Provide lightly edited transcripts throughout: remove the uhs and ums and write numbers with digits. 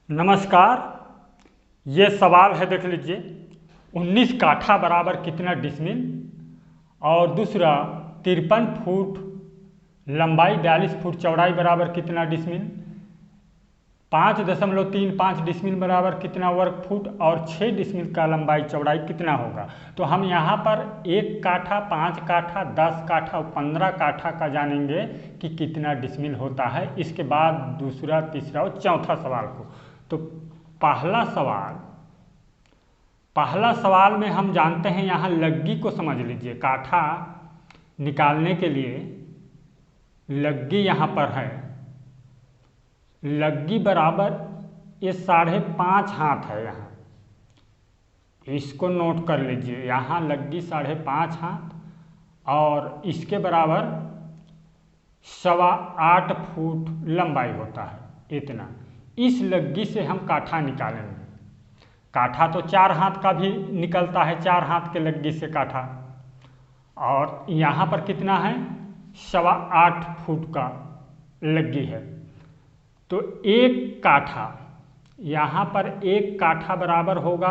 नमस्कार। ये सवाल है, देख लीजिए। 19 काठा बराबर कितना डिसमिल, और दूसरा 53 फुट लंबाई 42 फुट चौड़ाई बराबर कितना डिसमिल, 5.35 डिसमिल बराबर कितना वर्ग फुट, और 6 डिसमिल का लंबाई चौड़ाई कितना होगा। तो हम यहाँ पर 1 काठा, 5 काठा, 10 काठा और 15 काठा का जानेंगे कि कितना डिसमिल होता है। इसके बाद दूसरा, तीसरा और चौथा सवाल को। तो पहला सवाल में हम जानते हैं, यहाँ लग्गी को समझ लीजिए। काठा निकालने के लिए लग्गी यहाँ पर है। लग्गी बराबर ये 5.5 हाथ है। यहाँ इसको नोट कर लीजिए। यहाँ लग्गी 5.5 हाथ और इसके बराबर 8.25 फुट लंबाई होता है। इतना इस लग्गी से हम काठा निकालेंगे। काठा तो 4 हाथ का भी निकलता है, 4 हाथ के लग्गी से काठा। और यहाँ पर कितना है, 8.25 फुट का लग्गी है। तो 1 काठा, यहाँ पर 1 काठा बराबर होगा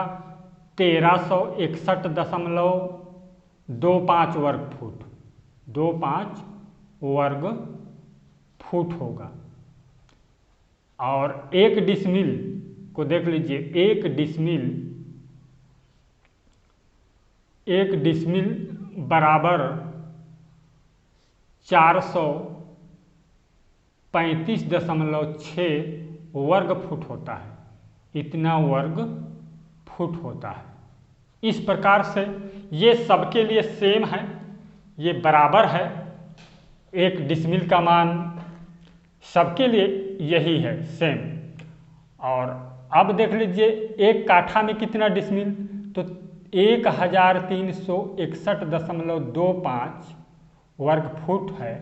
1361.25 वर्ग फुट। 25 वर्ग फुट होगा। और 1 डिसमिल को देख लीजिए। 1 डिसमिल बराबर 435.6 वर्ग फुट होता है। इतना वर्ग फुट होता है। इस प्रकार से ये सबके लिए सेम है, ये बराबर है। 1 डिसमिल का मान सबके लिए यही है, सेम। और अब देख लीजिए 1 काठा में कितना डिसमिल, तो 1361.25 वर्ग फुट है।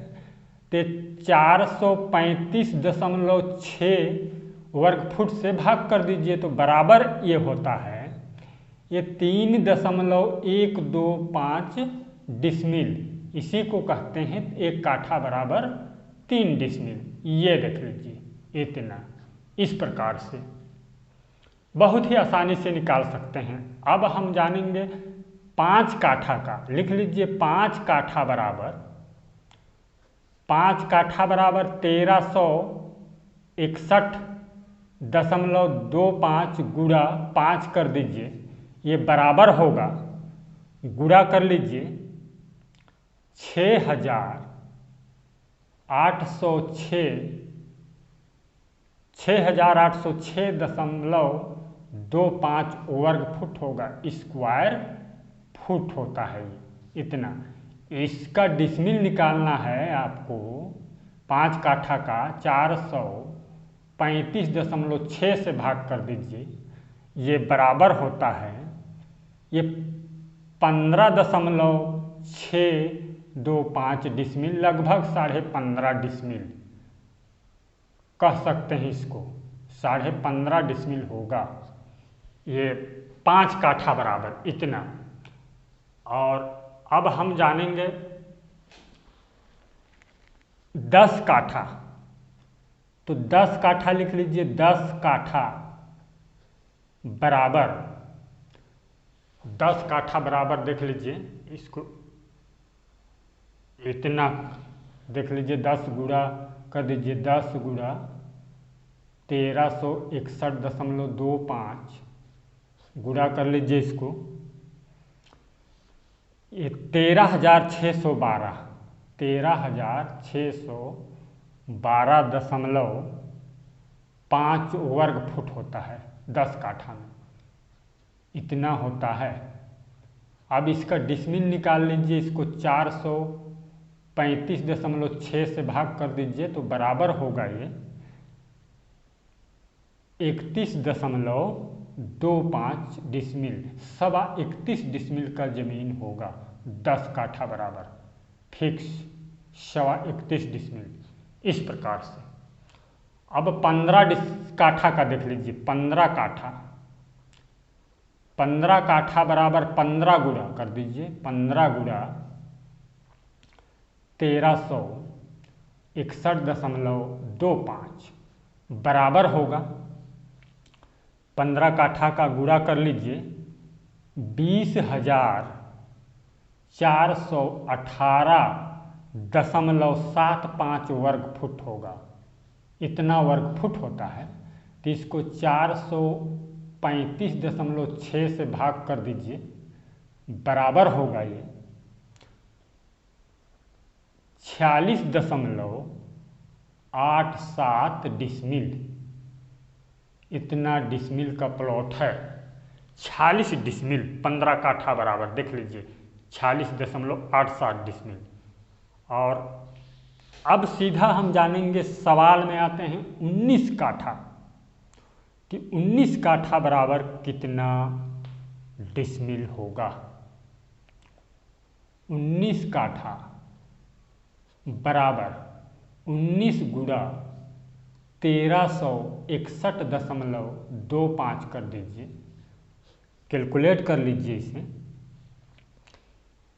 तो 435.6 वर्ग फुट से भाग कर दीजिए, तो बराबर ये होता है, ये 3.125 डिसमिल। इसी को कहते हैं 1 काठा बराबर 3 डिसमिल। ये देख लीजिए। इतना इस प्रकार से बहुत ही आसानी से निकाल सकते हैं। अब हम जानेंगे 5 काठा का। लिख लीजिए 5 काठा बराबर 1361.25 गुणा 5 कर दीजिए। ये बराबर होगा, गुणा कर लीजिए, 6,806.25 वर्ग फुट होगा। स्क्वायर फुट होता है इतना। इसका डिसमिल निकालना है आपको। 5 काठा का 435.6 से भाग कर दीजिए। ये बराबर होता है, ये 15.625 डिसमिल, लगभग 15.5 डिसमिल कह सकते हैं इसको। 15.5 डिसमिल होगा ये 5 काठा बराबर इतना। और अब हम जानेंगे 10 काठा। तो 10 काठा लिख लीजिए। 10 काठा बराबर, 10 काठा बराबर देख लीजिए इसको। इतना देख लीजिए, 10 गुणा कर दीजिए। 10 गुणा 1361.25 गुणा कर लीजिए इसको। ये 13,612.5 वर्ग फुट होता है 10 काठा में। इतना होता है। अब इसका डिसमिल निकाल लीजिए। इसको 435.6 से भाग कर दीजिए, तो बराबर होगा ये 31.25 डिसमिल। 31.25 डिसमिल का जमीन होगा 10 काठा बराबर फिक्स 31.25 डिसमिल। इस प्रकार से अब 15 काठा का देख लीजिए। 15 काठा, 15 काठा बराबर 15 गुणा कर दीजिए। 15 गुणा 1361.25 बराबर होगा 15 काठा का गुणा कर लीजिए, 20,418.75 वर्ग फुट होगा। इतना वर्ग फुट होता है। तो इसको 435.6 से भाग कर दीजिए, बराबर होगा ये 46.87 डिसमिल। इतना डिसमिल का प्लॉट है। 46 डिसमिल 15 काठा बराबर, देख लीजिए 46.87 डिसमिल। और अब सीधा हम जानेंगे, सवाल में आते हैं 19 काठा कि 19 काठा बराबर कितना डिसमिल होगा। 19 काठा बराबर 19 गुणा 1361.25 कर दीजिए, कैलकुलेट कर लीजिए इसे।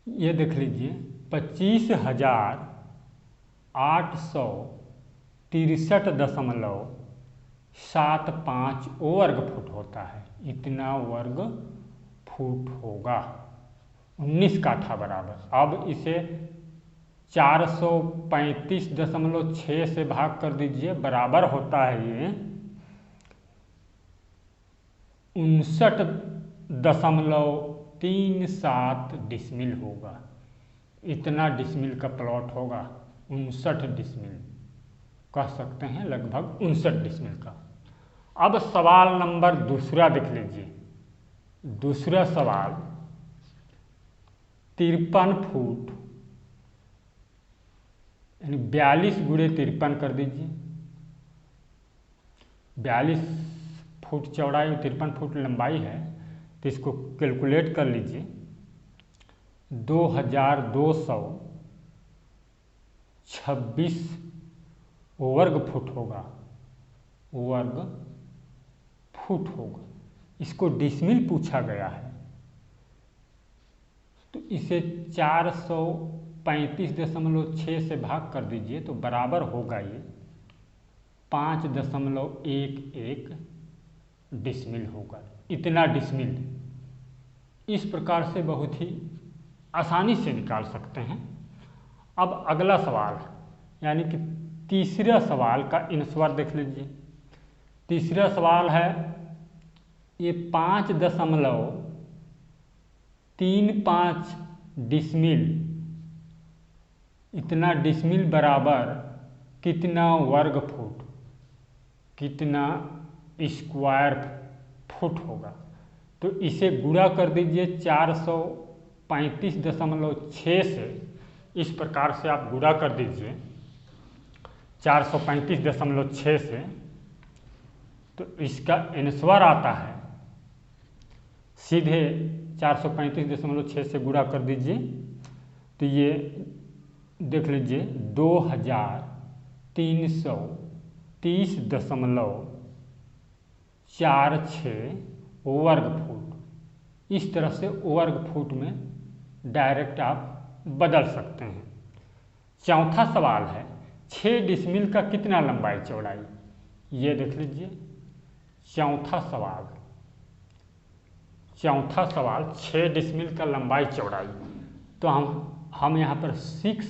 ये देख लीजिए 25,863.75 वर्ग फुट होता है। इतना वर्ग फुट होगा 19 काठा बराबर। अब इसे 435.6 से भाग कर दीजिए, बराबर होता है ये 59.37 डिसमिल होगा। इतना डिसमिल का प्लॉट होगा, 59 डिसमिल कह सकते हैं, लगभग 59 डिसमिल का। अब सवाल नंबर दूसरा देख लीजिए। दूसरा सवाल 53 फुट यानी 42 गुणे 53 कर दीजिए। 42 फुट चौड़ाई और 53 फुट लंबाई है। तो इसको कैलकुलेट कर लीजिए, 2226 वर्ग फुट होगा, वर्ग फुट होगा। इसको डिसमिल पूछा गया है, तो इसे 435.6 से भाग कर दीजिए, तो बराबर होगा ये 5.11 डिसमिल होगा। इतना डिसमिल इस प्रकार से बहुत ही आसानी से निकाल सकते हैं। अब अगला सवाल यानी कि तीसरा सवाल का आंसर देख लीजिए। तीसरा सवाल है ये 5.35 डिसमिल, इतना डिसमिल बराबर कितना वर्ग फुट, कितना स्क्वायर फुट होगा। तो इसे गुणा कर दीजिए 435.6 से। इस प्रकार से आप गुणा कर दीजिए 435.6 से, तो इसका आंसर आता है सीधे 435.6 से गुणा कर दीजिए, तो ये देख लीजिए 2330.46 वर्ग फुट। इस तरह से वर्ग फुट में डायरेक्ट आप बदल सकते हैं। चौथा सवाल है 6 डिसमिल का कितना लंबाई चौड़ाई। ये देख लीजिए चौथा सवाल 6 डिसमिल का लंबाई चौड़ाई। तो हम यहाँ पर 6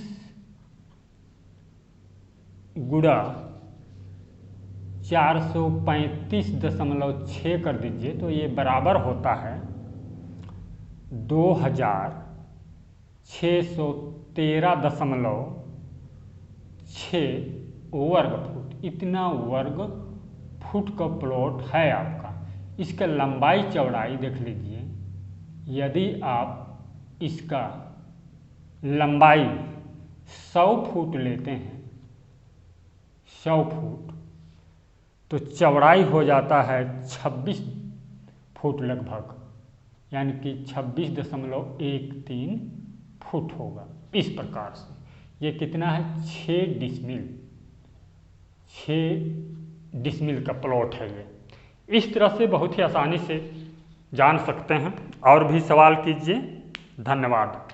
गुणा 435.6 कर दीजिए, तो ये बराबर होता है 2613.6 वर्ग फुट। इतना वर्ग फुट का प्लॉट है आपका। इसका लंबाई चौड़ाई देख लीजिए, यदि आप इसका लंबाई 100 फुट लेते हैं, 100 फुट, तो चौड़ाई हो जाता है 26 फुट लगभग, यानी कि 26.13 फुट होगा। इस प्रकार से ये कितना है 6 डिसमिल का प्लॉट है ये। इस तरह से बहुत ही आसानी से जान सकते हैं। और भी सवाल कीजिए। धन्यवाद।